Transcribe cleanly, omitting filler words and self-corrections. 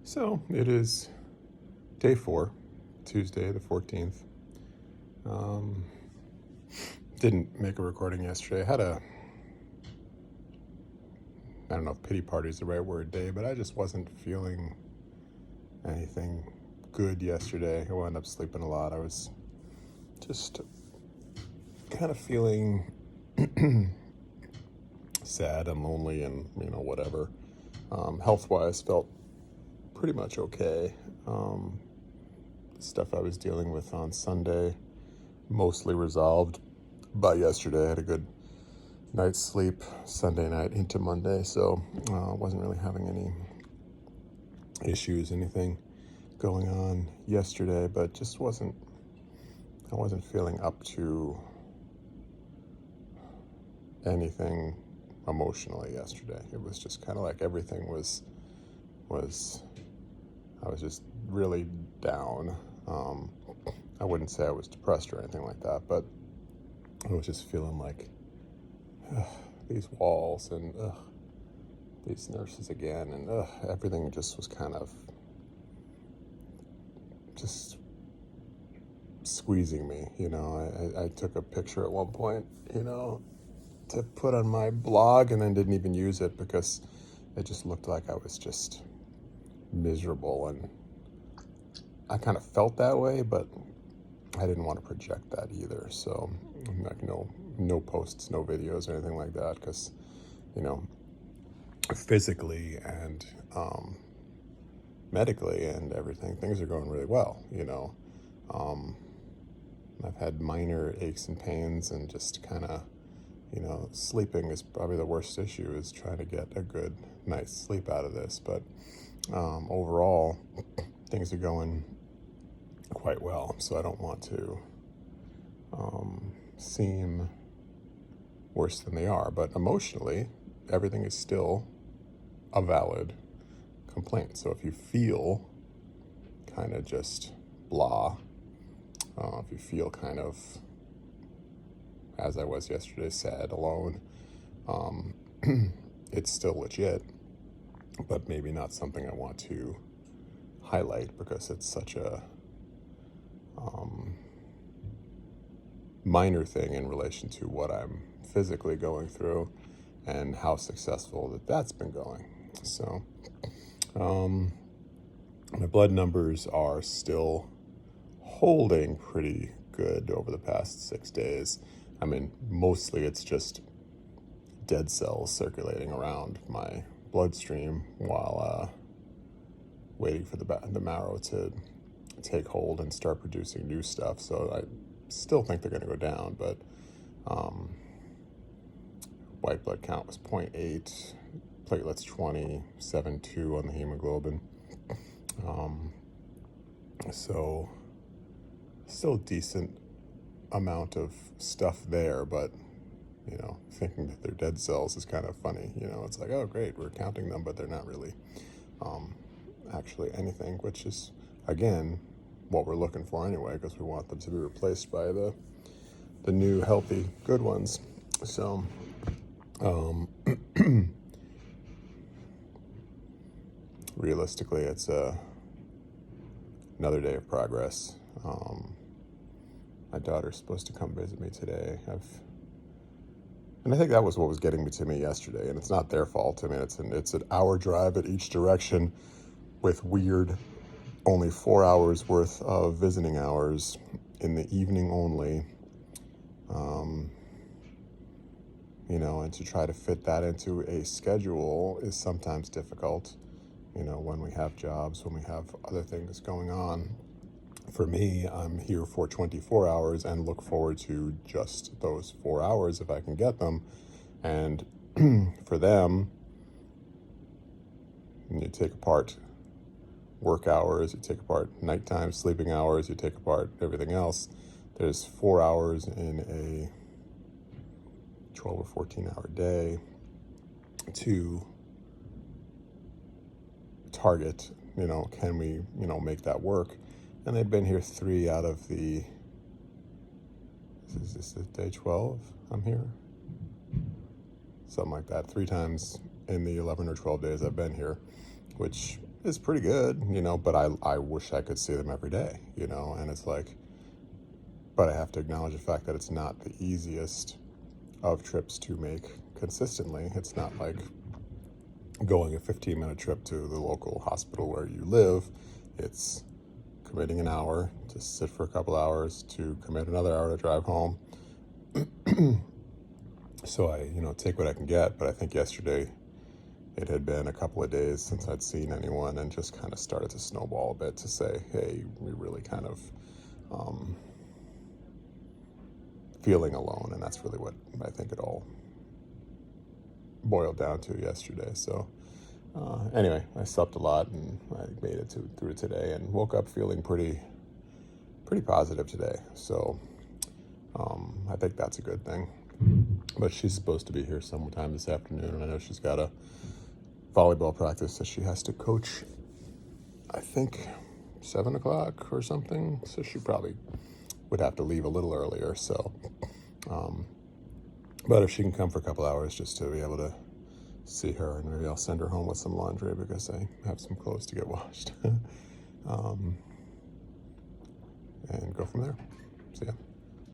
So it is day 4, Tuesday the 14th. Um, didn't make a recording yesterday. I had I don't know if pity party is the right word, day, but I just wasn't feeling anything good yesterday. I wound up sleeping a lot. I was just kind of feeling sad and lonely and, whatever. Health-wise, felt pretty much okay. The stuff I was dealing with on Sunday, mostly resolved by yesterday. I had a good night's sleep Sunday night into Monday, so wasn't really having any issues, anything going on yesterday, but just I wasn't feeling up to anything emotionally yesterday. It was just kind of like everything was I was just really down. I wouldn't say I was depressed or anything like that, but I was just feeling like these walls and these nurses again, and everything just was kind of just squeezing me. I took a picture at one point, to put on my blog, and then didn't even use it because it just looked like I was just miserable, and I kind of felt that way, but I didn't want to project that either. So like no posts, no videos or anything like that, because physically and medically and everything, things are going really well. I've had minor aches and pains, and just kind of sleeping is probably the worst issue, is trying to get a good night's sleep out of this. But overall, things are going quite well, so I don't want to seem worse than they are. But emotionally, everything is still a valid complaint. So if you feel kind of just blah, if you feel kind of, as I was yesterday, sad, alone, it's still legit, but maybe not something I want to highlight because it's such a minor thing in relation to what I'm physically going through and how successful that's been going. So my blood numbers are still holding pretty good over the past 6 days. I mean, mostly it's just dead cells circulating around my bloodstream while waiting for the marrow to take hold and start producing new stuff. So I still think they're going to go down, but white blood count was 0.8, platelets 20, 7.2 on the hemoglobin. So still decent amount of stuff there, but thinking that they're dead cells is kind of funny. It's like, oh great, we're counting them, but they're not really actually anything, which is again what we're looking for anyway, because we want them to be replaced by the new healthy good ones. So realistically, it's another day of progress. My daughter's supposed to come visit me today. And I think that was what was getting to me yesterday, and it's not their fault. I mean, it's an hour drive at each direction with weird only 4 hours worth of visiting hours in the evening only. And to try to fit that into a schedule is sometimes difficult, when we have jobs, when we have other things going on. For me, I'm here for 24 hours and look forward to just those 4 hours if I can get them. And for them, you take apart work hours, you take apart nighttime sleeping hours, you take apart everything else. There's 4 hours in a 12 or 14 hour day to target, can we, make that work? And they've been here 3 out of the, is this day 12 I'm here? Something like that. 3 times in the 11 or 12 days I've been here, which is pretty good, you know, but I wish I could see them every day, you know, and it's like, but I have to acknowledge the fact that it's not the easiest of trips to make consistently. It's not like going a 15-minute trip to the local hospital where you live. It's committing an hour to sit for a couple hours, to commit another hour to drive home. So I, you know, take what I can get. But I think yesterday it had been a couple of days since I'd seen anyone, and just kind of started to snowball a bit to say, hey, we really kind of feeling alone. And that's really what I think it all boiled down to yesterday. So anyway, I slept a lot, and I made it through today, and woke up feeling pretty positive today. So I think that's a good thing. But she's supposed to be here sometime this afternoon, and I know she's got a volleyball practice that she has to coach, I think 7 o'clock or something. So she probably would have to leave a little earlier. So, but if she can come for a couple hours just to be able to see her, and maybe I'll send her home with some laundry because I have some clothes to get washed. And go from there. See ya.